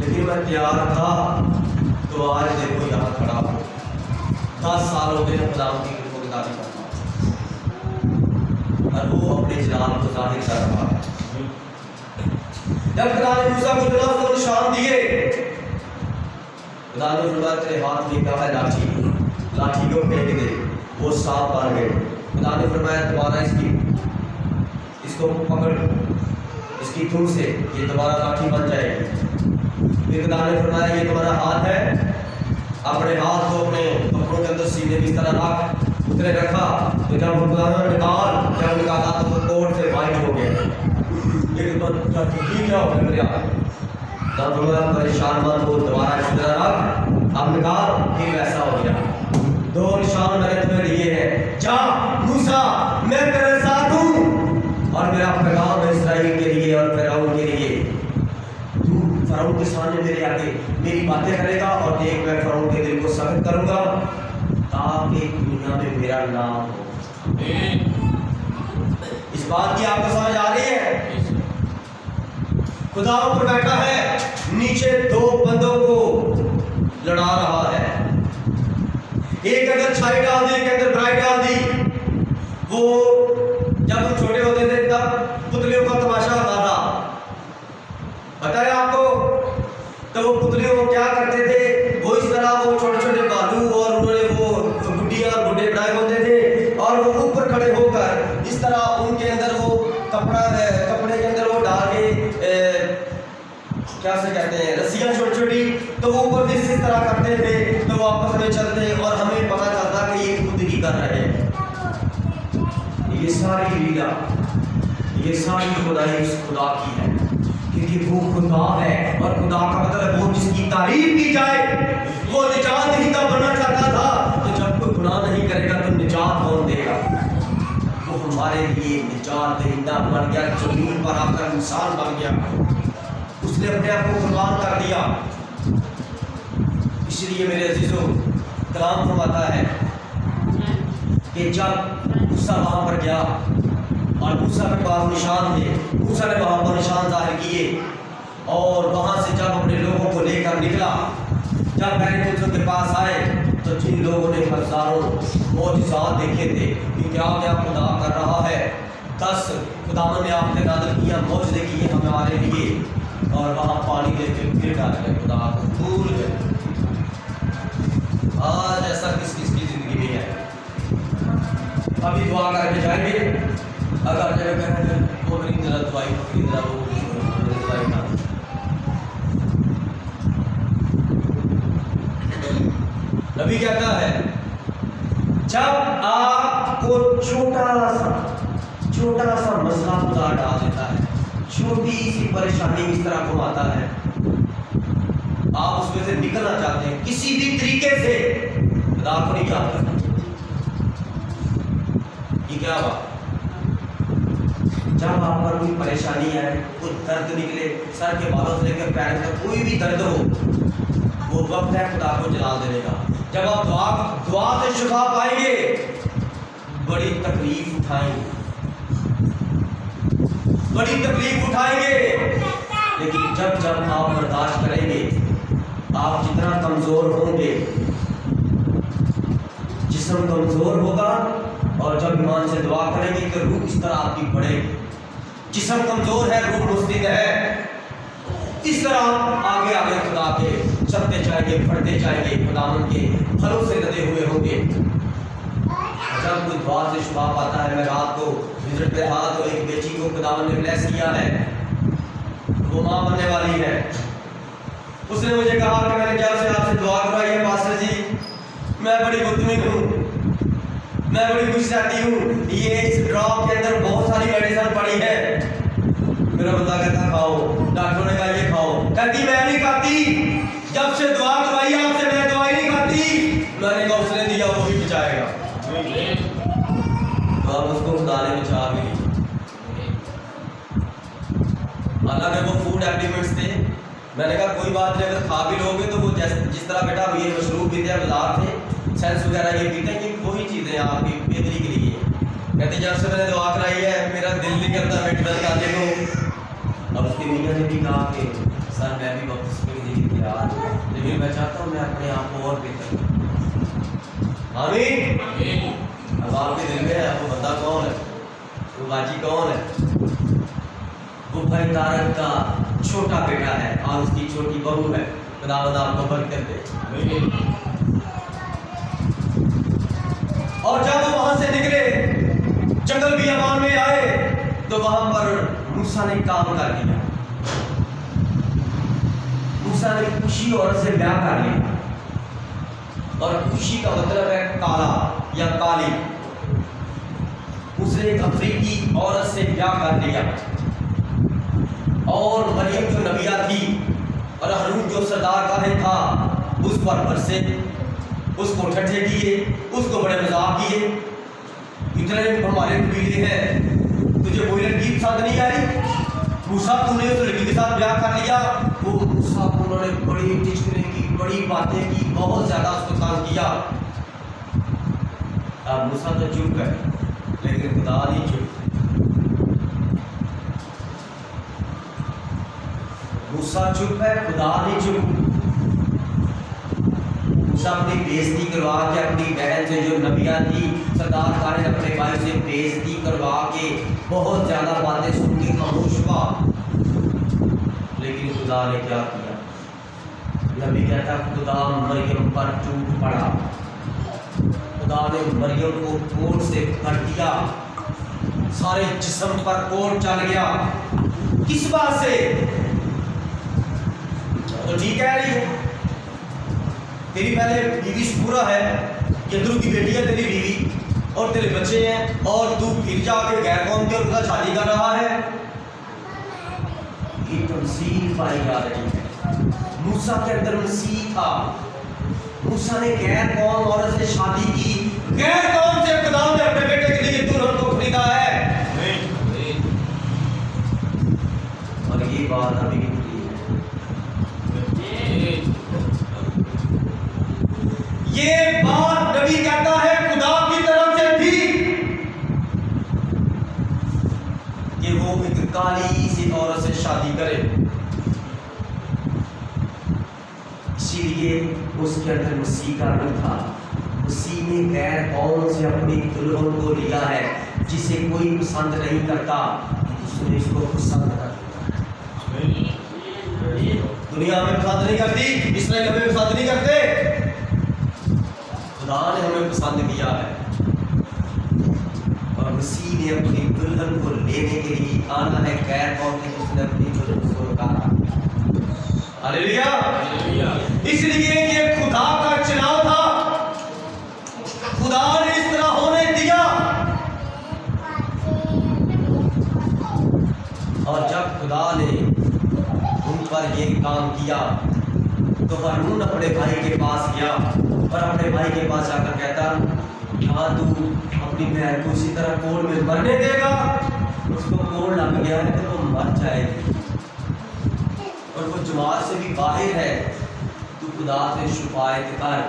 لیکن میں تیار تھا تو آج دیکھو یہاں کھڑا ہوں. 10 سال ہو گئے خدا کی خودداری کرتا اور وہ اپنے جلال کو ظاہر کر رہا ہے. جب خدا نے موسیٰ کو 10 نشان دیے، خدا نے فرمایا تیرے ہاتھ میں کیا ہے؟ لاٹھی. لاٹھی کو پھینک دے، وہ سانپ بن گئے. خدا نے فرمایا دوبارہ اس کو پکڑ، اس کی دھوپ سے یہ دوبارہ لاٹھی بن جائے گی. پھر خدا نے فرمایا یہ تمہارا ہاتھ ہے، اپنے ہاتھ کو اپنے کپڑوں کے اندر سینے میں اس طرح رکھ. اس نے رکھا تو جب خدا نے نکالا تو وہ کوٹ سے وائٹ ہو گیا. یہ کیا ہو گیا میرے ہاتھ؟ پریشان مت ہو، دوبارہ اس طرح رکھ، اب نکال. پھر ویسا ہو گیا. 2 نشان میں نے تمہیں دیے ہیں. جا موسیٰ، میں تیرے ساتھ ہوں اور میرا پیغام ہے اسرائیل کے لیے اور فرعون کے لیے. تو فرعون کے سامنے میرے آگے میری باتیں کرے گا اور دیکھ میں فرعون کے دل کو سخت کروں گا تاکہ دنیا میں میرا نام ہو. اس بات کی آپ کو سمجھ آ رہی ہے؟ خدا اوپر بیٹھا ہے، نیچے 2 بندوں کو لڑا رہا ہے. ایک اندر چھائی ڈال دی، ایک اندر برائی ڈال دی. وہ جب ہم چھوٹے ہوتے تھے تب پتلیوں کا تماشا ہوتا تھا، پتہ ہے آپ کو؟ تو وہ پتلیوں کو کیا کرتے تھے؟ وہ اس طرح وہ چھوٹے چھوٹے بالو اور انہوں نے وہ گڈیاں اور گڈے بنائے ہوتے تھے اور وہ اوپر کھڑے ہو کر اس طرح ان کے اندر وہ کپڑے کے اندر وہ ڈال کے کیا سے کہتے ہیں رسیاں چھوٹی چھوٹی، تو وہ اوپر اس طرح کرتے تھے تو وہ آپس میں چلتے اور ہمیں پتہ چلتا کہ یہ خودگی کر رہے ہیں. یہ ساری لیلا، یہ ساری خدائی اس خدا کی ہے کیونکہ وہ خدا ہے. اور خدا کا مطلب وہ جس کی تعریف کی جائے. وہ نجات دہندہ بننا چاہتا تھا تو جب کوئی گناہ نہیں کرے گا تو نجات کون دے گا؟ وہ ہمارے لیے نجات دہندہ بن گیا، زمین پر آ کر انسان بن گیا. اس نے اپنے آپ کو قربان کر دیا. اس لیے میرے عزیزوں کلام فرماتا ہے کہ جب موسیٰ وہاں پر گیا اور موسیٰ کے پاس نشان تھے، موسیٰ نے وہاں پر نشان ظاہر کیے اور وہاں سے جب اپنے لوگوں کو لے کر نکلا، جب پہلے ان کے پاس آئے تو جن لوگوں نے ہزاروں معجزات دیکھے تھے کہ کیا کیا خدا کر رہا ہے. 10 خداوند نے آپ نے نازل کیا، معجزے کیے ہمارے لیے اور وہاں پانی دے کے پھر ڈال گئے، خدا کو بھول گئے. آج ایسا کس کس کی زندگی میں ہے؟ ابھی دعا کر کے جائیں گے، اگر جگہ کہیں گے وہ میری ذرا دعائی پکڑی ذرا وہ دعائی نہ. نبی کہتا ہے جب آپ کو چھوٹا سا مسئلہ خدا ڈال دیتا ہے، چھوٹی سی پریشانی اس طرح گھماتا ہے، آپ اس میں سے نکلنا چاہتے ہیں کسی بھی طریقے سے، خدا کو نہیں یاد کرنا. یہ کیا بات؟ جب آپ پر کوئی پریشانی ہے، کوئی درد نکلے سر کے بالوں سے لے کر پیر تک کوئی بھی درد ہو، وہ وقت ہے خدا کو جلال دینے کا. جب آپ دعا سے شفا پائیں گے، بڑی تکلیف اٹھائیں گے، لیکن جب آپ برداشت کریں گے، آپ جتنا کمزور ہوں گے، جسم کمزور ہوگا اور جب ایمان سے دعا کریں گے تو روح اس طرح آپ کی بڑھے گی. جسم کمزور ہے، روح مستعد ہے، اس طرح آگے خدا کے چلتے جائیں گے، بڑھتے جائیں گے، خداوند کے پھلوں سے لدے ہوئے ہوں گے. جب کوئی دعا سے شفا پاتا ہے، میں رات کو وزٹ پہ رہا تو ایک بیٹی کو خداوند نے بلیس کیا ہے، وہ ماں بننے والی ہے. اس نے مجھے کہا کہ میں نے جب سے آپ سے دعا کروائی ہے پاسٹر جی، میں بڑی مطمئن ہوں، میں بڑی خوش رہتی ہوں. یہ اس ڈراپ کے اندر بہت ساری میڈیسن پڑی ہے. میرا بندہ کہتا کھاؤ، ڈاکٹروں نے کہا یہ کھاؤ، کہتی میں نہیں کھاتی. جب سے دعا کروائی آپ سے میں دوائی نہیں کھاتی. میں نے کہا اس نے دیا وہ بھی بچائے گا. اب اس کو خدا نے بچا بھی لی. حالانکہ وہ فوڈ ایپلیمنٹس تھے. میں نے کہا کوئی بات نہیں، اگر کھا بھی لو گے تو وہ جس طرح بیٹا یہ مشروب پیتے ہیں بازار سے سینس وغیرہ یہ پیتے ہیں، یہ وہی چیزیں ہیں آپ کی بہتری کے لیے. کہتے جب سے میں نے دعا کرائی ہے میرا دل نہیں کرتا میڈیسن کھانے کو. اب اس کے میاں نے بھی کہا کہ سر میں بھی وقت اس میں میں چاہتا ہوں میں اپنے آپ کو اور بہتر کروں. آمین. اب آپ کے دل میں ہے وہ بندہ کون ہے, وہ باجی کون ہے؟ وہ بھائی طارق کا چھوٹا بیٹا ہے اور اس کی چھوٹی بہو ہے. خداوند آپ کو برکت دے. اور جب وہ وہاں سے نکلے جنگل بیابان میں آئے تو وہاں پر موسیٰ نے کام کر دیا. موسیٰ نے خوشی عورت سے بیاہ کر لیا, اور خوشی کا مطلب ہے کالا یا کالی. اس نے ایک افریقی عورت سے بیاہ کر لیا, اور مریم جو نبیہ تھی اور ہارون جو سردار کاہن تھا اس پر برسے, اس کو ٹھٹھے کیے, اس کو بڑے مذاق کیے. اتنے ہمارے قبیلے ہیں, تجھے کوئی لڑکی پسند نہیں آئی؟ موسیٰ تو نے اس لڑکی کے ساتھ بیاہ کر لیا. وہ موسیٰ کو انہوں نے بڑی ٹچکریں کی, بڑی باتیں کی, بہت زیادہ اس کو تنگ کیا. اب موسیٰ تو چپ ہے لیکن خدا نہیں چپ. موسیٰ چپ ہے, خدا نہیں چپ. موسیٰ اپنی بےزتی کروا کے اپنی بہن سے جو نبیہ تھی سردار کاہن اپنے بھائی سے بےزتی کروا کے بہت زیادہ باتیں سن کے خاموش ہوا. لیکن خدا نے کیا کیا؟ نبی کہتا خدا مریم پر ٹوٹ پڑا. خدا نے مریم کو کوڑ سے بھر دیا, سارے جسم پر کوڑ چل گیا. کس بات سے؟ تو ٹھیک کہہ رہی ہے, تیری پہلے بیوی شپورا ہے, یدرو کی بیٹی ہے تیری بیوی, اور تیرے بچے ہیں, اور تو پھر جا کے غیر قوم کے ان کا شادی کر رہا ہے. یہ تمثیل پائی جا رہی ہے. موسیٰ کے اندر مسیح تھا. موسیٰ نے غیر قوم عورت سے شادی کی, غیر قوم سے خدا نے اپنے بیٹے کے لیے دلہن کو خریدا ہے. اور یہ بات ابھی بھی یہ بات نبی کہتا ہے خدا کی طرف سے تھی کہ وہ ایک کالی سی عورت سے شادی کرے. اسی لیے اس کے اندر مسیح کا رنگ تھا. مسیح نے غیر قوم سے اپنی دلہن کو لیا ہے جسے کوئی پسند نہیں کرتا, اس نے اس کو پسند کر دیا. دنیا میں پسند نہیں کرتی, اسرائیل ہمیں پسند نہیں کرتے, خدا نے ہمیں پسند کیا ہے. اور مسیح نے اپنی دلہن کو لینے کے لیے آنا ہے غیر قوم سے, اس نے اپنی دلہن کو نکالا. ہاللیلویہ. اس لیے یہ خدا کا چناؤ تھا, خدا نے اس طرح ہونے دیا. اور جب خدا نے ان پر یہ کام کیا تو ہارون اپنے بھائی کے پاس گیا اور اپنے بھائی کے پاس جا کر کہتا کیا تو اپنی بہن کو اسی طرح کوڑ میں مرنے دے گا؟ اس کو کوڑ لگ گیا ہے تو وہ مر جائے گی, اور وہ جماعت سے بھی باہر ہے, تو خدا سے شفاعت کر.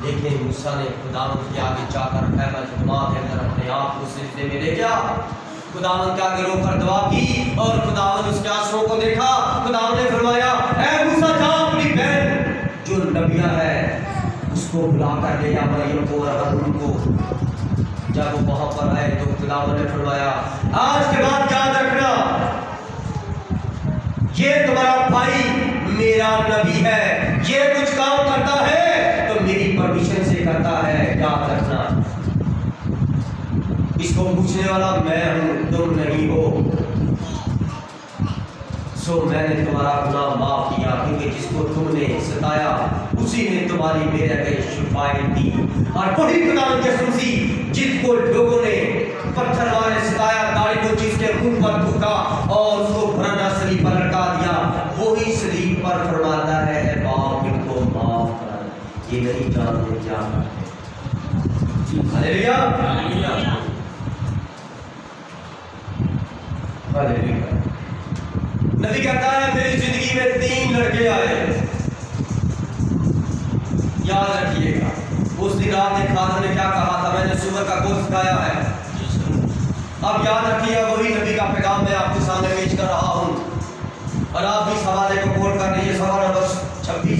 لیکن موسیٰ نے خداوند کے آگے جا کر خیمہ جمعہ کے اندر اپنے آپ کو سجدے میں لے گیا, خداوند کے آگے رو کر دعا کی, اور خداوند اس کے آنسوؤں کو دیکھا. خداوند نے فرمایا اے موسیٰ جا اپنی بہن جو نبیہ ہے اس کو بلا کر لے آ, مریم کو اور ہارون کو. جب وہ وہاں پر آئے تو خداوند نے فرمایا آج کے بعد یاد رکھنا یہ تمہارا بھائی میرا نبی ہے, یہ کچھ کام کرتا ہے تو میری پرمیشن سے کرتا ہے, یاد رکھنا. اس کو پوچھنے والا میں ہوں, تم نہیں ہو. سو میں نے تمہارا گناہ معاف کیا, کیونکہ جس کو تم نے ستایا اسی نے تمہاری میرے آگے شفاعت دی. اور وہی خداوند کی سنسی جس کو لوگوں نے پتھر والے ستایا, داڑھی کو چیز کے منہ پر تھوکا اور اس کو برنا صلیب پر لٹکا دیا, وہی صلیب پر فرماتا ہے اے باپ ان کو معاف کر, یہ نہیں جانتے کیا کرتے. ہاللیلویہ. ہاللیلویہ. نبی کہتا ہے میری زندگی میں 3 لڑکے آئے, یاد رکھیے گا. اس دن رات ایک خادم نے کیا کہا تھا, میں نے سور کا گوشت کھایا ہے. اب یاد رکھیے وہی نبی کا پیغام میں آپ کے سامنے پیش کر رہا ہوں, اور آپ بھی اس حوالے کو کھول کر لیجیے. سوال نمبر 26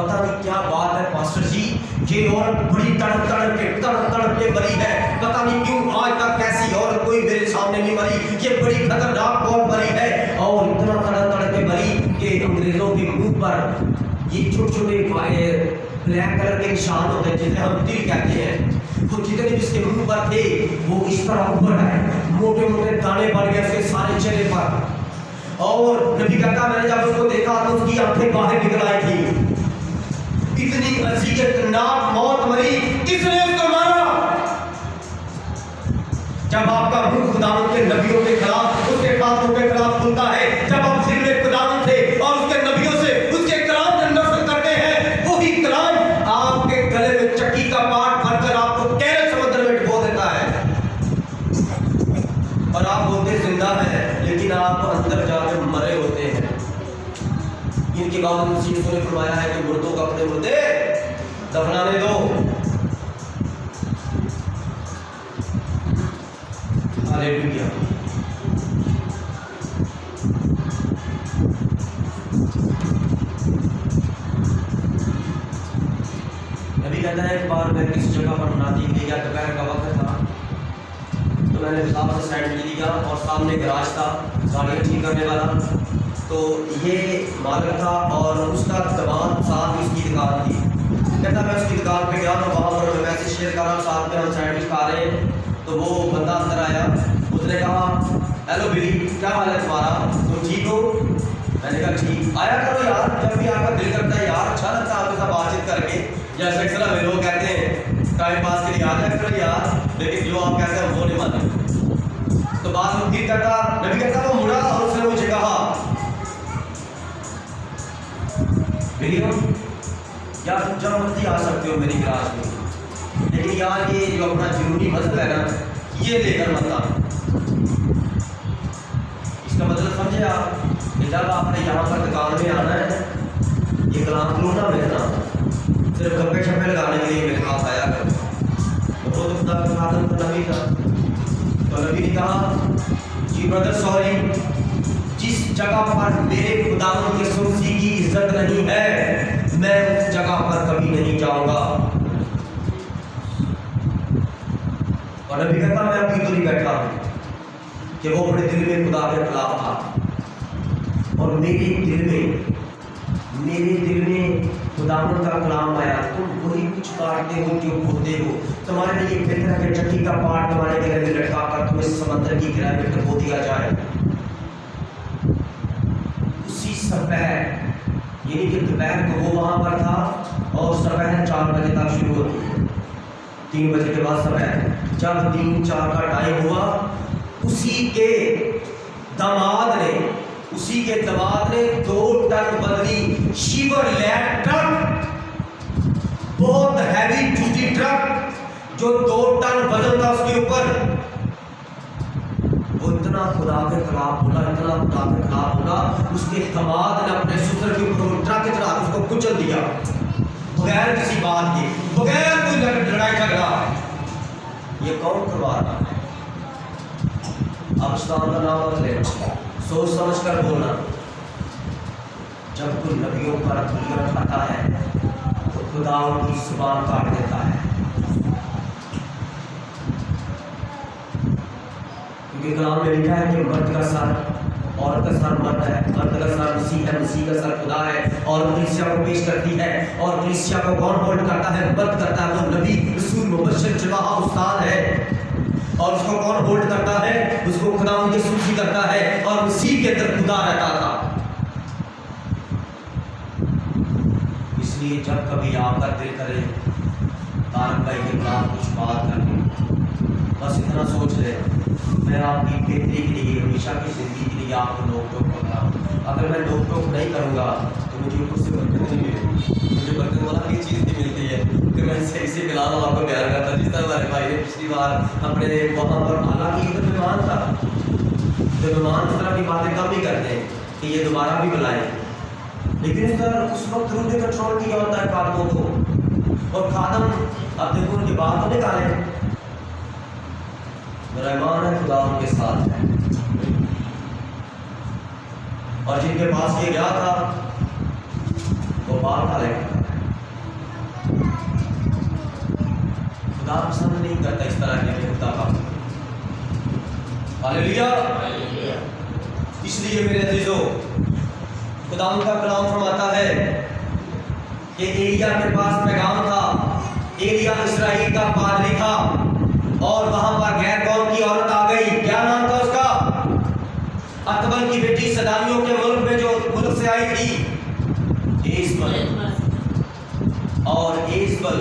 پتہ نہیں کیا بات ہے پاسٹر جی، یہ عورت بڑی تڑپ کے مری ہے، پتہ نہیں کیوں آج تک ایسی عورت کوئی میرے سامنے نہیں مری، یہ بڑی خطرناک عورت مری ہے، اور اتنا تڑپ کے مری کہ انگریزوں کے منہ پر یہ چھوٹے چھوٹے بلیک کلر کے نشان ہوتے ہیں جسے ہم تل کہتے ہیں، وہ جتنے بھی اس کے منہ پر تھے وہ اس طرح اوپر ہے، موٹے موٹے دانے پڑ گئے اس کے سارے چہرے پر، اور نبی کہتا میں نے جب اس کو دیکھا تو اس کی آنکھیں باہر نکل آئی تھی، اتنی اذیتناک موت مری، کس نے اس کو مارا؟ جب آپ کا منہ خداوند کے نبیوں کے خلاف، اس کے خاتموں کے خلاف کھلتا ہے، جب آپ ذکر خداوند سے اور اس کے نبیوں سے اس کے کلام سے نفرت کرتے ہیں، وہی کلام آپ کے گلے میں چکی کا پاٹ بھر کر آپ کو گہرے سمندر میں ڈبو دیتا ہے، اور آپ ہوتے زندہ ہیں لیکن آپ اندر جا کے مرے ہوتے ہیں۔ ان کے بعد مسیح نے فرمایا ہے کہ مردوں کو اپنے مردے دفنانے دو۔ ہالےلویا۔ نبی کہتا ہے ایک بار میں کسی جگہ پر منادی دی گیا، دوپہر کا وقت تھا، تو میں نے کتاب سے سائڈ میں لیا اور سامنے گراج تھا گاڑیاں ٹھیک کرنے والا، تو یہ مالک تھا اور اس کا دماد ساتھ اس کی دکان تھی۔ کہتا میں اس کی دکان پہ گیا تو وہاں پر میں میسج شیئر کر رہا ہوں، ساتھ میں ہم سینڈوچ کھا رہے ہیں، تو وہ بندہ اندر آیا، اس نے کہا ہیلو بلی، کیا حال ہے تمہارا، تم ٹھیک ہو؟ میں نے کہا ٹھیک، آیا کرو یار، جب بھی آپ کا دل کرتا ہے یار اچھا لگتا ہے آپ کے ساتھ بات چیت کر کے، جیسے اکثر ہمیں لوگ کہتے ہیں ٹائم پاس کے لیے آ جایا کرو یار، لیکن جو آپ کہتے ہیں وہ نہیں مانتے۔ تو بعد میں پھر کہتا، نبی کہتا وہ مڑا اور اس نے مجھے کہا یا جب مرضی آ سکتے ہو میری کلاس میں، لیکن یار یہ جو اپنا جنونی مذہب ہے نا یہ لے کر مت آنا۔ اس کا مطلب سمجھے آپ کہ جب آپ نے یہاں پر دکان میں آنا ہے، یہ کلام کلو نہ بھیجنا، صرف گپے شپے لگانے کے لیے میرے پاس آیا کر، وہ تو خدا کا خادم تو نبی تھا، تو نبی نے کہا جی بردر سوری، جس جگہ پر میرے خداوند کے سرسی کی عزت نہیں ہے میں اس جگہ پر کبھی نہیں جاؤں گا۔ اور نبی کہتا میں ابھی تو نہیں بیٹھا ہوں کہ وہ اپنے دل میں خدا کے خلاف تھا، اور میرے دل میں خداوند کا کلام آیا، تم وہی کچھ کاٹتے ہو جو بوتے ہو، تمہارے لیے بہتر ہے کہ چکی کا پاٹ تمہارے گلے میں لٹکا کر تمہیں سمندر کی گہرائی میں ڈبو دیا جائے۔ اسی سپہر یعنی کہ دوپہر کو وہ وہاں پر تھا، اور سپہر 4 بجے تک شروع ہوتی ہے، 3 بجے کے بعد سپہر، جب 3-4 کا ٹائم ہوا، اسی کے دماد نے 2 ٹن وزنی شیور لیڈ ٹرک، بہت ہیوی ڈیوٹی ٹرک جو 2 ٹن وزن تھا اس کے اوپر، وہ اتنا خدا کے خلاف بولا، اس کے دماد نے اپنے سسر کے اوپر ٹرک چلا اس کو کچل دیا، بغیر کسی بات کے، بغیر کوئی لڑائی جھگڑا۔ یہ کون کروا رہا ہے؟ افغانستان کا نام مت لینا، سوچ سمجھ کر بولنا۔ جب کوئی نبیوں پر انگلی اٹھاتا ہے تو خدا ان کی زبان کاٹ دیتا ہے، کیونکہ کلام میں لکھا ہے کہ مرد کا سر عورت کا سر مرد ہے، مرد کا سر مسیح ہے، مسیح کا سر خدا ہے، اور کلیسیا کو پیش کرتی ہے، اور کلیسیا کو کون ہولڈ کرتا ہے؟ مرد کرتا ہے، وہ نبی رسول مبشر جواہ استاد ہے، اور اس کو کون ہولڈ کرتا ہے؟ اس کو خدا ان کے سوچی کرتا ہے، اور مسیح کے اندر خدا رہتا تھا۔ اس لیے جب کبھی آپ کا دل کرے طارق بھائی کے خلاف کچھ بات کرنے، بس اتنا سوچ لے میں آپ کی بہتری کے لیے، ہمیشہ کی زندگی کے لیے آپ کو نوک ٹوک کرتا ہوں۔ اگر میں نوک ٹوک نہیں کروں گا تو مجھے اوپر سے برکت نہیں ملے گی، مجھے برکت والا کی چیز نہیں ملتی ہے کہ میں صحیح سے کلام آپ کو بیان کرتا، جس طرح ہمارے بھائی نے پچھلی بار اپنے وہاں پر، حالانکہ یہ تو مہمان تھا، جو مہمان اس طرح کی باتیں کم ہی کرتے ہیں کہ یہ دوبارہ بھی بلائیں، لیکن اس طرح اس وقت روح نے کنٹرول کیا ہوتا ہے خادموں کو، اور خادم اب دیکھو ان کی بات تو نکالیں، میرا ایمان ہے خدا ان کے ساتھ ہے، اور جن کے پاس یہ گیا تھا وہ بات کھا لے گا۔ خدا پسند نہیں کرتا اس طرح کے خدا کا. ہاللیلویا. اس لیے میرے عزیزو خدا ان کا کلام فرماتا ہے کہ ایلیا کے پاس پیغام تھا. ایلیا اسرائیل کا پادری تھا اور وہاں پر غیر قوم کی عورت آ گئی. کیا نام تھا اس کا؟ اتبل کی بیٹی سدامیوں کے ملک میں جو ملک سے آئی تھی ایزبل. اور ایزبل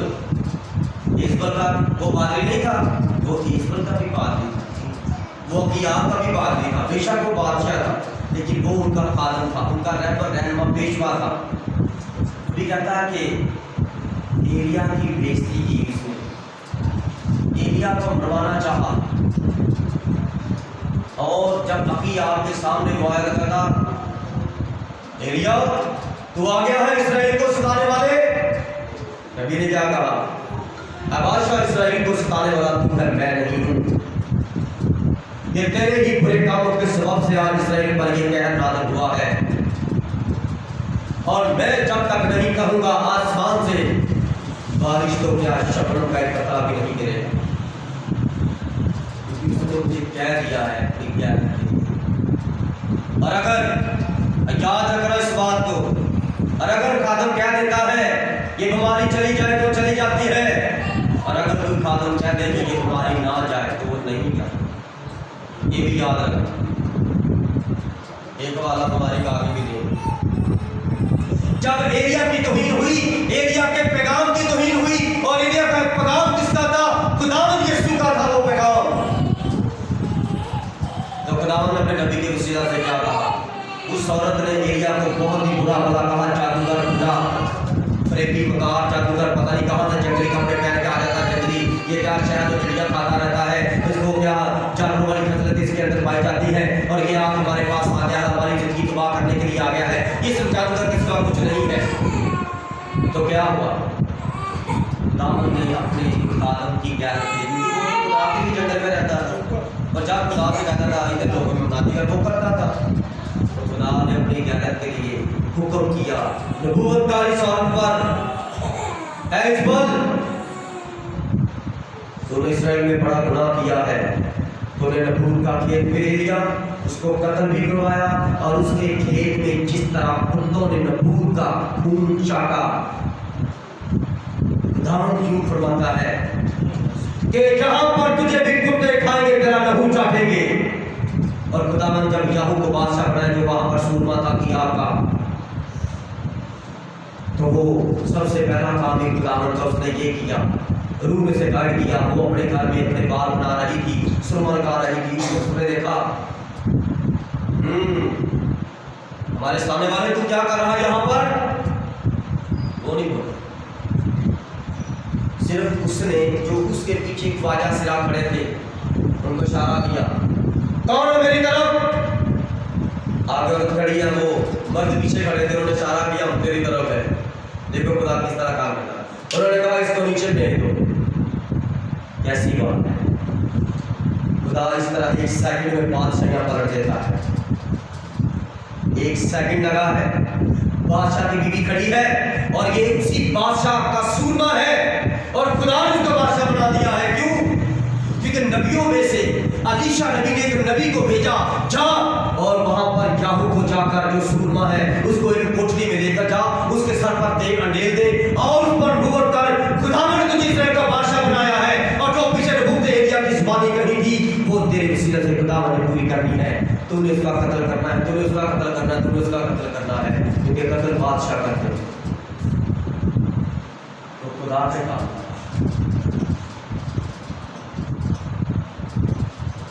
کا وہ پادری نہیں تھا, وہ ایزبل کا بھی پادری تھا, وہ اکیاب کا بھی پادری تھا. بے شک وہ بادشاہ تھا لیکن وہ ان کا خادم تھا, ان کا رہبر رہنما پیشوا تھا. بھی کہتا ہے کہ ایلیا کی بےزتی کی اس نے, ایلیا کو مروانا چاہا. اور جب اکیاب کے سامنے وہ آیا کرتا, ایلیا تو آ گیا ہے اسرائیل کو ستانے والے. نبی نے کیا کہا؟ اے بادشاہ اسرائیل کو ستانے والا تو ہے, میں نہیں ہوں. یہ تیرے ہی برے کاموں کے سبب سے آج اسرائیل پر یہ قہر نازل ہوا ہے, اور میں جب تک نہیں کہوں گا آسمان سے بارش تو کیا شبنم کا ایک قطرہ بھی نہیں گرے گا. کیونکہ اس نے مجھے کہہ دیا ہے کہ کیا ہے. اور اگر یاد رکھنا اس بات کو, اور اگر خادم کہہ دیتا ہے یہ بیماری چلی جائے تو چلی جاتی ہے, اور اگر کوئی خادم کہہ دے کہ یہ بیماری نہ جائے تو وہ نہیں جاتی. یہ بھی یاد رکھنا. ایک والا ہماری کا آگے بھی دے. جب ایلیا کی توہین ہوئی, ایلیا کے پیغام کی توہین ہوئی, اور ایلیا کا پیغام کس کا تھا؟ خداوند یسوع کا تھا وہ پیغام. تو خداوند نے اپنے نبی کے وسیلہ سے کیا کہا؟ اس عورت نے ایلیا کو بہت ہی برا بھلا کہا, جادوگر, بوڑھا, فریبی, مکار, جادوگر, پتہ نہیں کہاں سے جنگلی کپڑے پہن کے آ جاتا. جنگلی یہ کیا شہد اور چڑیا کھاتا رہتا ہے, اس کو کیا جانوروں والی خصلت اس کے اندر پائی جاتی ہے, اور یہ آپ ہمارے پاس آ گیا, ہماری زندگی تباہ کرنے کے لیے آ گیا ہے. یہ صرف جادوگر کے سوا کچھ نہیں ہے. تو کیا ہوا؟ دامن نے اپنے خادم کی غیرت کی, کیونکہ وہ خدا کے جنگل میں رہتا تھا, اور جب خدا سے کہتا تھا ادھر لوگوں میں منادی کر وہ کرتا تھا. تو خدا نے اپنی غیرت کے لیے حکم کیا نبوت کا اس عورت پر, ایزبل تو نے اسرائیل میں بڑا گناہ کیا ہے, تو نے نبوت کا کھیت پھیر لیا, اس کو قتل بھی کروایا, اور اس کے کھیت میں جس طرح کتوں نے نبوت کا خون چاٹا. خداوند کیوں فرماتا ہے کہ جہاں پر تجھے بھی کتے کھائیں گے تیرا لہو چاٹیں گے. اور خداوند جب یاہو کو بادشاہ بنائے جو وہاں پر سورما تھا کیاب کا, تو وہ سب سے پہلا کام ہی خداوند کا اس نے یہ کیا, روح میں سے گائیڈ کیا. وہ اپنے گھر میں اپنے بال بنا رہی تھی, سرما لگا رہی تھی, اس نے دیکھا ہمارے سامنے والے تو کیا کر رہا ہے یہاں پر, وہ نہیں بولا. صرف اس نے جو اس کے پیچھے خواجہ سرا کھڑے تھے ان کو اشارہ کیا, کون ہے میری طرف؟ آگے عورت کھڑی ہے, وہ مرد پیچھے کھڑے تھے, انہوں نے اشارہ کیا تیری طرف ہے. دیکھو خدا کس طرح کام کرتا ہے. انہوں نے کہا اس کو نیچے پھینک دو. کیسی بات ہے, خدا اس طرح ایک سیکنڈ میں بادشاہیاں پلٹ دیتا ہے. ایک سیکنڈ لگا ہے, بادشاہ کی بیوی کھڑی ہے, اور یہ اسی بادشاہ کا سورما ہے, اور خدا نے اس کو بادشاہ بنا دیا ہے. کیوں؟ کیونکہ نبیوں میں سے علیشا نبی نے ایک نبی کو بھیجا, جا اور وہاں پر یاہو کو جا کر جو سورما ہے اس کو ایک کوٹری میں لے کر جا, اس کے سر پر تیل انڈیل دے, اور اس پر نبوت کر خدا نے تجھے اسرائیل کا بادشاہ بنایا ہے, اور جو پیچھے نبوت ایلیا کی زبانی کہی تھی وہ تیرے وسیلے سے خدا نے پوری کرنی ہے. تو نے اس کا قتل کرنا ہے, تو نے اس کا قتل کرنا ہے, تو نے اس کا قتل کرنا ہے, کیونکہ قتل بادشاہ کرتے ہیں. تو خدا سے کہا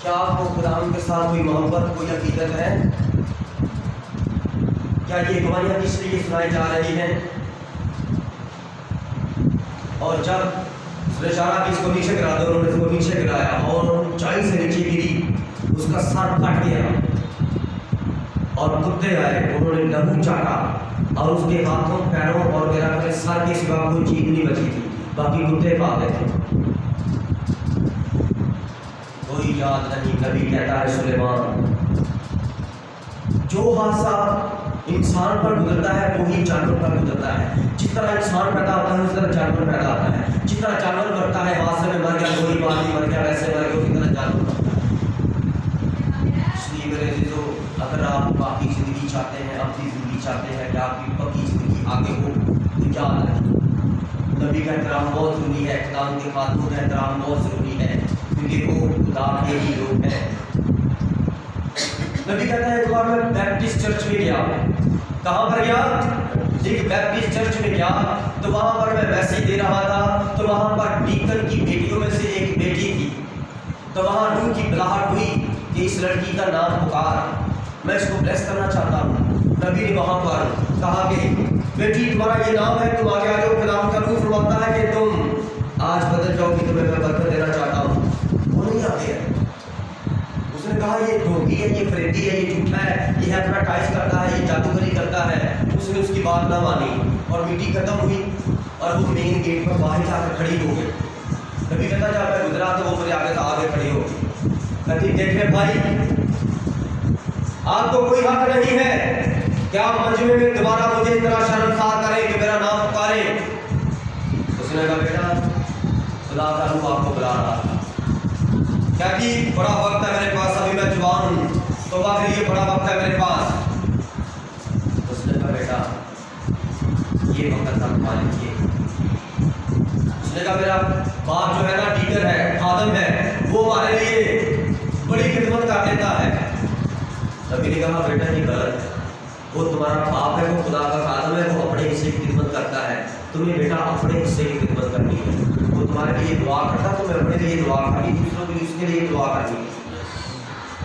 کیا آپ کو خدا کے ساتھ کوئی محبت, کوئی عقیدت ہے؟ کیا یہ گواہیاں کس لیے سنائی جا رہی ہیں؟ اور جب اس نے اشارہ کی اس کو نیچے گرا دو, انہوں نے اس کو نیچے گرایا, اور اونچائی سے نیچے گری, اس کا سر پھٹ گیا, اور کتے آئے, انہوں نے لہو چاٹا, اور اس کے ہاتھوں, پیروں اور میرا سر کے سوا کوئی چیز نہیں بچی تھی, باقی کتے کھا گئے تھے. کوئی یاد نہیں. نبی کہتا ہے سلیمان جو حادثہ انسان پر گزرتا ہے وہی جانور پر گزرتا ہے. جس طرح انسان پیدا ہوتا ہے اس طرح جانور پیدا ہوتا ہے. جس طرح جانور مرتا ہے حادثے میں مر گیا, گولی مار دی مر گیا, ویسے مر گیا, اسی طرح جانور مرتا ہے. اس لیے میرے عزیزو, اگر آپ باقی زندگی چاہتے ہیں, اپنی زندگی چاہتے ہیں کہ آپ کی پکی زندگی آگے ہو, تو یاد رکھیں نبی کا احترام بہت ضروری ہے, اقدام کے خاتون کا احترام بہت ضروری ہے, کیونکہ وہ خدا کے ہی لوگ ہیں. نبی کہتا ہے ایک بار میں بیپٹسٹ چرچ میں گیا. کہاں پر گیا؟ ایک بیپٹسٹ چرچ میں گیا, تو وہاں پر میں میسیج دے رہا تھا, تو وہاں پر ڈیکن کی بیٹیوں میں سے ایک بیٹی تھی. تو وہاں روح کی بلاہٹ ہوئی کہ اس لڑکی کا نام پکار, میں اس کو بلیس کرنا چاہتا ہوں. نبی نے وہاں پر کہا کہ بیٹی تمہارا یہ نام ہے, تم آگے آ جاؤ. خدا کا روح فرماتا ہے کہ تم آج بدل جاؤ کہ تمہیں میں برکت دینا چاہتا ہوں. وہ نہیں آتے ہیں. اس نے کہا یہ ڈھونگی ہے, یہ فریبی ہے, یہ جھوٹا ہے, یہ ہیپناٹائز کرتا ہے, یہ جادوگری کرتا ہے. اس نے اس کی بات نہ مانی اور میٹنگ ختم ہوئی اور وہ مین گیٹ پر باہر جا کر کھڑی ہو گئی. نبی کہتا جب میں گزرا تو وہ میرے آگے کھڑی ہو گئی. کہتی دیکھیں بھائی, آپ کو کوئی حق نہیں ہے کہ آپ مجمع میں دوبارہ مجھے اس طرح شرمسار کریں کہ میرا نام پکاریں. اس نے کہا بیٹا خدا کا روح آپ کو بلا رہا تھا. کہتی بڑا وقت ہے میرے پاس, ابھی میں جوان ہوں, توبہ کے لیے بڑا وقت ہے میرے پاس. اس نے کہا بیٹا یہ وقت آپ پا لیجیے. اس نے کہا میرا باپ جو ہے نا ٹیچر ہے, خادم ہے, وہ ہمارے لیے بڑی خدمت کر دیتا ہے. نبی نے کہا بیٹا یہ غلط ہے, وہ تمہارا باپ ہے, وہ خدا کا خادم ہے, وہ اپنے حصے کی خدمت کرتا ہے, تمہیں بیٹا اپنے حصے کی خدمت کرنی ہے. وہ تمہارے لیے دعا کرتا, تمہیں اپنے لیے دعا کرنی, دوسروں کے لیے اس کے لیے دعا کرنی.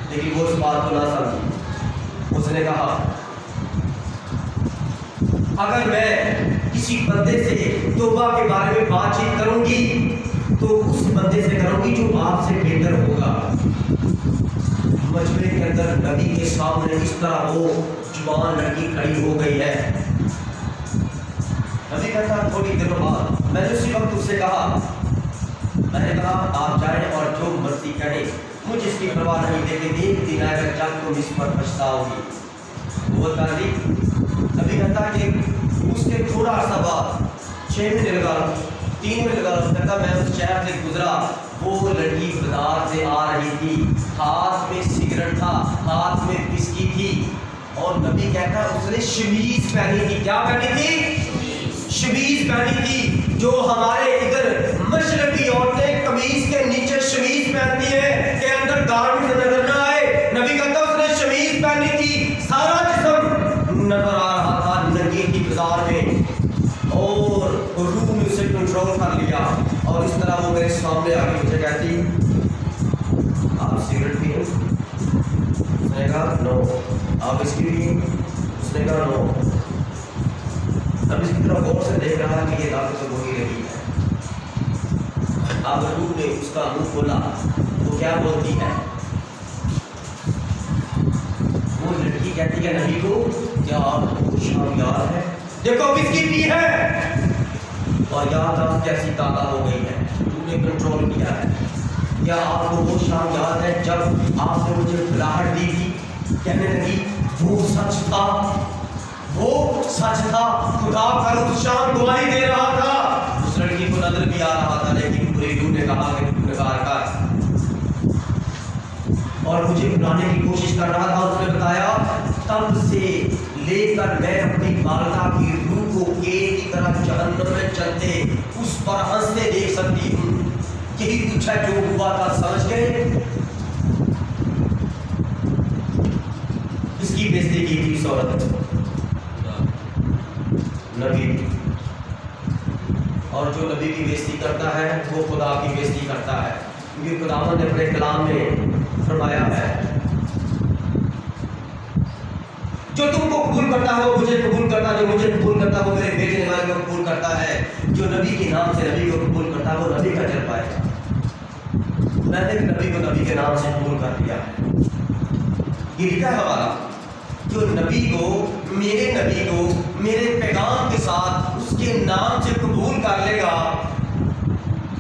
لیکن وہ اس بات کو نہ سمجھی. اس نے کہا اگر میں کسی بندے سے توبہ کے بارے میں بات چیت کروں گی تو اس بندے سے کروں گی جو آپ سے بہتر ہوگا. مجمع کے اندر نبی کے سامنے اس طرح وہ جوان لڑکی کھڑی ہو گئی ہے. نبی کہتا تھوڑی دیر بعد میں نے اسی وقت اس سے کہا, میں نے کہا آپ جائیں اور جو مرضی کہیں, مجھے اس کی پرواہ نہیں, لیکن ایک دن آئے گا جب تم اس پر پچھتاؤ گی. وہ تاریخ نبی کہتا کہ اس کے تھوڑا عرصہ بعد 6 مہینے لگا, 3 مہینے لگا, کہتا میں اس شہر سے گزرا, وہ لڑکی بازار سے آ رہی تھی, ہاتھ میں سگریٹ تھا, ہاتھ میں بسکی تھی, اور نبی کہتا ہے اس نے شمیز پہنی تھی. کیا پہنی تھی؟ شمیز پہنی تھی. جو ہمارے ادھر مشرقی عورتیں قمیض کے نیچے شمیز پہنتی ہیں کہ اندر گارمنٹ نظر نہ آئے, نبی کہتا ہے اس نے شمیز پہنی تھی, سارا جسم نظر آ رہا تھا ننگی کی بازار میں, اور روح نے اسے کنٹرول کر لیا. اور اس طرح وہ میرے سامنے آ کے مجھے کہتی آپ سگریٹ پیے؟ اس نے کہا نو. آپ اس کی پیے؟ اس نے کہا نو. اب اس کی طرف غور سے دیکھ رہا کہ یہ دعوت تو وہی رہی ہے. اب روح نے اس کا منہ کھولا, وہ کیا بولتی ہے؟ وہ لڑکی کہتی ہے نبی کو کیا آپ کو شام یاد ہے؟ دیکھو کس کی پی ہے, اور یاد آپ کیسی تازہ ہو گئی ہے, روح نے کنٹرول کیا ہے. کیا آپ کو وہ شام یاد ہے جب آپ نے مجھے بلاہٹ دی تھی, کہنے لگی وہ سچ تھا, وہ سچ تھا, خدا کا روح شام گواہی دے رہا تھا. اس لڑکی کو نظر بھی آ رہا تھا, لیکن پوری روح نے کہا کہ تو نکار کر, اور مجھے بلانے کی کوشش کر رہا تھا. اس نے بتایا تب سے لے کر میں اپنی والدہ کی روح کو کیل کی طرح جہنم میں چلتے اس پر ہنستے دیکھ سکتی ہوں. یہی کچھ ہے جو ہوا تھا, سمجھ گئے؟ اس کی بےزتی کی تھی عورت نبی, اور جو نبی کی بےزتی کرتا ہے وہ خدا کی بےزتی کرتا ہے. کیونکہ خداوند نے اپنے کلام میں فرمایا ہے جو تم کو قبول کرتا ہے وہ مجھے قبول کرتا ہے, جو مجھے قبول کرتا ہے وہ میرے بھیجنے والے کو قبول کرتا ہے, جو نبی کے نام سے نبی کو قبول کرتا ہے وہ نبی کا اجر پائے گا. میں نے نبی کو نبی کے نام سے قبول کر دیا ہے. یہ لکھا ہے حوالہ, جو نبی کو میرے پیغام کے ساتھ اس کے نام سے قبول کر لے گا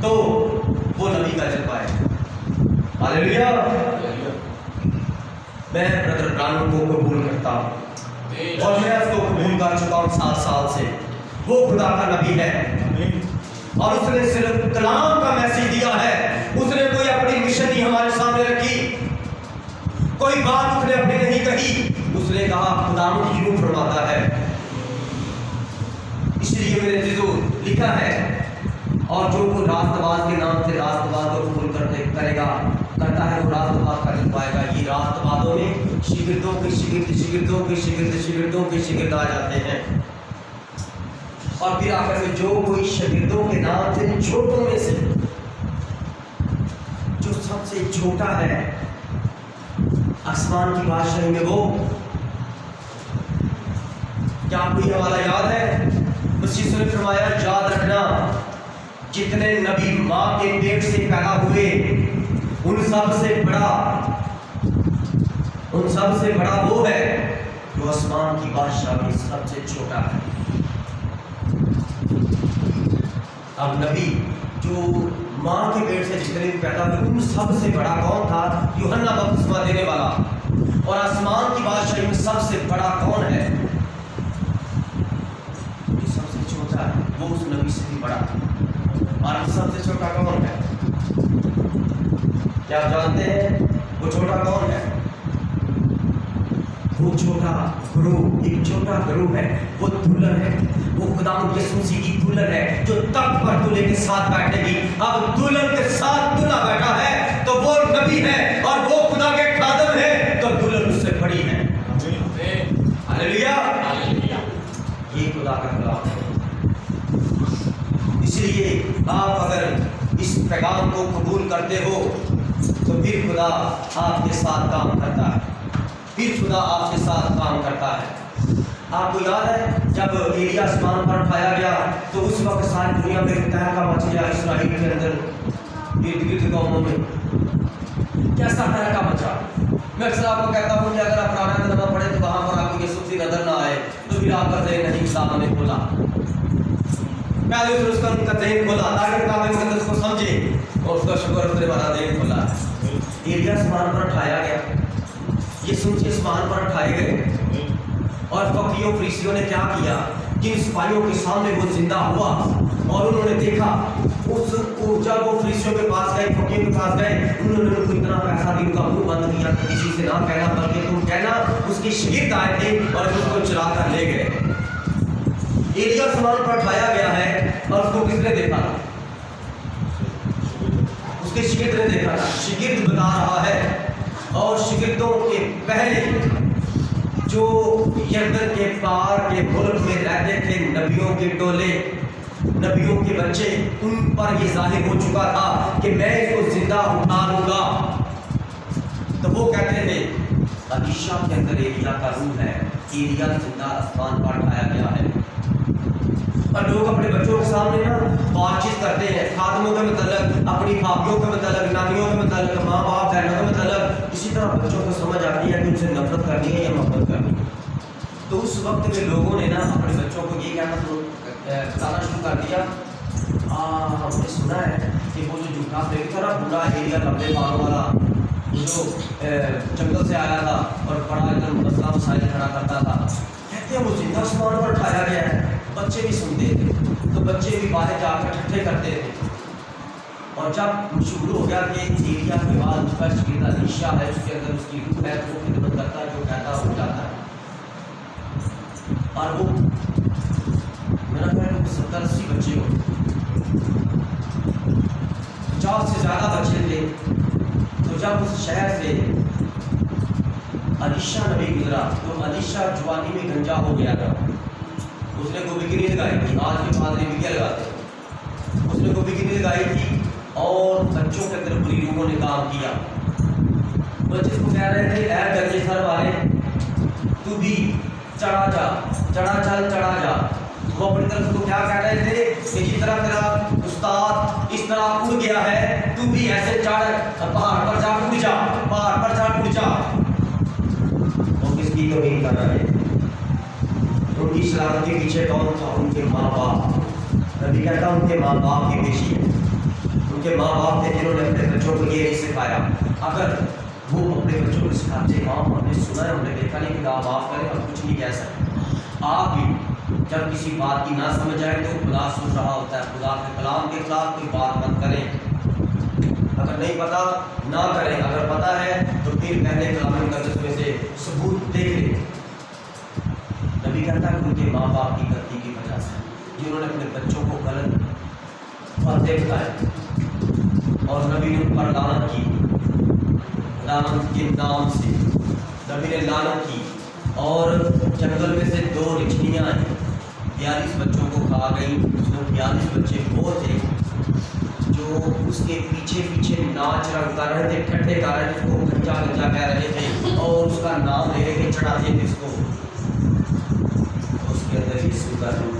تو وہ نبی کا اجر پائے گا. ہاللیلویا. میں برادر برانم کو قبول کرتا ہوں, اور میں اس کو قبول کر چکا ہوں 7 سال سے. وہ خدا کا نبی ہے اور اس نے صرف کلام کا میسج دیا ہے. اس نے کوئی اپنی مشن نہیں ہمارے سامنے رکھی, کوئی بات اس نے اپنی نہیں کہی. اس نے کہا خداوند یوں فرماتا ہے. اس لیے میرے عزیزو لکھا ہے, اور جو کوئی راست باز کے نام سے راست باز کو قبول کرتا ہے وہ راست باز کر پائے گا. یہ راست بازوں میں شاگردوں کے شاگرد آ جاتے ہیں. اور پھر آخر میں جو کوئی شاگردوں کے نام سے چھوٹوں میں سے جو سب سے چھوٹا ہے آسمان کی بادشاہی میں, وہ کیا آپ کو یہ حوالہ یاد ہے؟ مسیح نے فرمایا یاد رکھنا جتنے نبی ماں کے پیٹ سے پیدا ہوئے ان سب سے بڑا وہ ہے جو آسمان کی بادشاہ میں سب سے چھوٹا ہے. اب نبی جو ماں کے پیٹ سے جتنے بھی پیدا ہوئے ان سب سے بڑا کون تھا؟ یوحنا بپتسمہ دینے والا. اور آسمان کی بادشاہی میں سب سے بڑا کون ہے؟ جو سب سے چھوٹا ہے وہ اس نبی سے بھی بڑا. اور سب سے چھوٹا کون ہے؟ کیا آپ جانتے ہیں وہ چھوٹا کون ہے؟ وہ چھوٹا گروہ, ایک چھوٹا گروہ ہے, وہ دلہن ہے, وہ خداوند یسوع مسیح کی دلہن ہے جو تخت پر دولہے کے ساتھ بیٹھے گی. اب دلہن کے ساتھ دلہا بیٹھا ہے تو وہ نبی ہے اور وہ خدا کے خادم ہے, تو دلہن اس سے بڑی ہے. ہلیلویا, یہ خدا کا کلام ہے. اس لیے آپ اگر اس پیغام کو قبول کرتے ہو تو پھر خدا آپ کے ساتھ کام کرتا ہے. آپ کو یاد ہے جب ایلیا آسمان پر اٹھایا گیا تو اس وقت ساری دنیا میں تہلکہ مچ گیا. اسرائیل کے اندر ارد گرد قوموں میں کیسا تہلکہ مچا. میں اکثر آپ کو کہتا ہوں کہ اگر آپ پرانا نامہ پڑھیں تو وہاں پر آپ کو یسوع مسیح نظر نہ آئے تو پھر آپ کا ذہن نہیں کتابوں نے کھولا. پہلے اس کا ذہن کھولا تاکہ کتاب مقدس کو سمجھے اور اس کا شکر اس نے بڑا ذہن کھولا. ایلیا آسمان پر اٹھایا گیا, یسوع مسیح آسمان پر اٹھائے گئے اور فقیوں فریسیوں نے کیا کیا کہ ان سپاہیوں کے سامنے وہ زندہ ہوا اور انہوں نے دیکھا. جب وہ فریسیوں کے پاس گئے, فقیوں کے پاس گئے, انہوں نے ان کو اتنا پیسہ دی, ان کا منہ بند کیا کہ کسی سے نہ کہنا بلکہ تم کہنا. اس کے شاگرد آئے تھے اور اس کو چلا کر لے گئے. ایلیا آسمان پر اٹھایا گیا ہے اور اس کو کس نے دیکھا تھا؟ اس کے شاگرد نے دیکھا تھا. شاگرد بتا رہا ہے اور شاگردوں کے پہلے جو یردن کے پار کے ملک میں رہتے تھے نبیوں کے ٹولے, نبیوں کے بچے, ان پر یہ ظاہر ہو چکا تھا کہ میں اس کو زندہ اٹھا لوں گا. تو وہ کہتے تھے الیشا کے اندر ایلیا کا روح ہے, ایلیا زندہ آسمان پر اٹھایا گیا ہے. اور لوگ اپنے بچوں کے سامنے نا بات چیت کرتے ہیں خادموں کے متعلق, اپنی بھابھیوں کے متعلق, نانیوں کے متعلق, ماں باپ بہنوں کے متعلق. اسی طرح بچوں کو سمجھ آتی ہے کہ ان سے نفرت کرنی ہے یا محبت کرنی ہے. تو اس وقت میں لوگوں نے نا اپنے بچوں کو یہ کہنا بتانا شروع کر دیا, ہم نے سنا ہے کہ وہ جو جھوٹا پھیر تھا نا بوڑھا ایلیا لمبے بالوں والا جو جنگل سے آیا تھا اور بڑا ایک دم مسئلہ مسائل کھڑا کرتا تھا, کہتے ہیں وہ زندہ آسمان پر اٹھایا گیا ہے. بچے بھی سنتے تھے تو بچے بھی باہر جا کر ٹھٹھے کرتے تھے. اور جب مشہور ہو گیا کہ ایلیا کے بعد اس کا شاگرد الیشا ہے, اس کے اندر اس کی روح ہے, تو وہ خدمت کرتا ہے, جو کہتا ہو جاتا ہے. اور وہ میرا خیال 70-80 بچے ہو, 50 سے زیادہ بچے تھے. تو جب اس شہر سے الیشا نبی گزرا تو الیشا جوانی میں گنجا ہو گیا تھا. اس نے کوئی بکری لگائی تھی, آج کے پادری بکیا لگاتے ہیں. اس نے کوئی بکری لگائی تھی اور بچوں کے اندر بری روحوں نے کام کیا. بچے اس کو کہہ رہے تھے اے گنجے سر والے تو بھی چڑھا جا. وہ اپنی طرف کو کیا کہہ رہے تھے کہ جس طرح تیرا استاد اس طرح اڑ گیا ہے تو بھی ایسے چڑھ, پہاڑ پر جا اڑ جا. وہ کس کی توہین کر رہے ہیں؟ ان کی شرارت کے پیچھے کون تھا؟ ان کے ماں باپ. نبی کہتا ان کے ماں باپ کی پیشی ہے. ان کے ماں باپ تھے جنہوں نے اپنے بچوں کو یہ نہیں سکھایا. اگر وہ اپنے اپنے بچوں کو سکھاتے ہیں ماں ہم نے سنا ہے ہم نے دیکھا نہیں، خدا معاف کرے ہم کچھ نہیں کہہ سکتے. آپ بھی جب کسی بات کی نہ سمجھ آئے تو خدا سن رہا ہوتا ہے، خدا کے کلام کے خلاف کوئی بات مت کریں. اگر نہیں پتا نہ کریں، اگر پتا ہے تو پھر پہلے کلام مقدس میں سے ثبوت دیکھ لیں. نبی کہتا ہے ان کے ماں باپ کی غلطی کی وجہ سے جنہوں نے اپنے بچوں کو غلط فاتح بتایا اور نبی نے ان پر لعنت کی، لعنت کے نام سے نبی نے لعنت کی. اور جنگل میں سے 2 رچھنیاں 42 بچوں کو کھا گئیں. 42 بچے وہ تھے جو اس کے پیچھے پیچھے ناچ رنگ کر رہے تھے، ٹھٹے کر رہے تھے، اس کو گنجا گنجا کہہ رہے تھے اور اس کا نام لے کے چڑھاتے تھے اس کو. اس کے اندر یسوع کا روح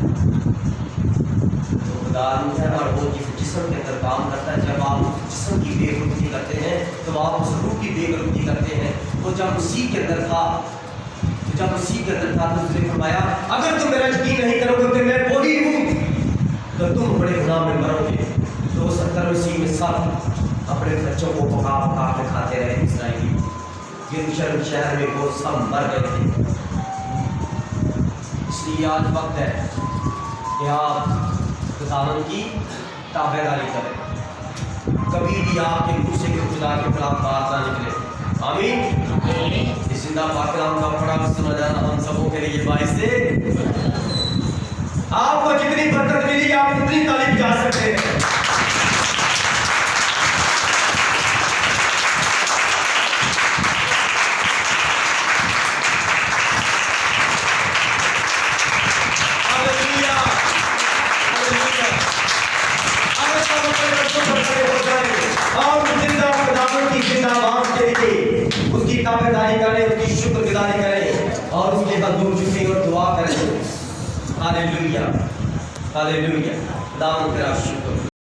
تو خدا روح ہے اور وہ جسم کے اندر کام کرتا ہے. جب آپ اس جسم کی بے رخی کرتے ہیں تو آپ اس روح کی بے رخی کرتے ہیں. وہ جب اسی کے اندر تھا تو اس نے فرمایا اگر تم میرا یقین نہیں کرو گے کہ میں وہی ہوں تو تم بڑے گناہ میں مرو گے. تو 70 مسیح میں سب اپنے بچوں کو پکا پکا کے کھاتے رہے اسرائیلی. یروشلم شہر میں وہ سب مر گئے تھے. اس لیے آج وقت ہے کہ آپ خداوند کی تابع داری کریں. کبھی بھی آپ کے منہ سے خدا کے خلاف بات نہ نکلے. آمین. اس زندہ پاک کلام کا پڑھا سنا جانا ہم سبوں کے لیے باعث سے آپ کو جتنی برکت ملی آپ اتنی تعریف جا سکتے ہیں. اس کی تابع داری کریں، اس کی شکر گزاری کریں اور اس کے قدموں جھکیں اور دعا کریں. ہاللیلویہ ہاللیلویہ. خدا تیرا شکر.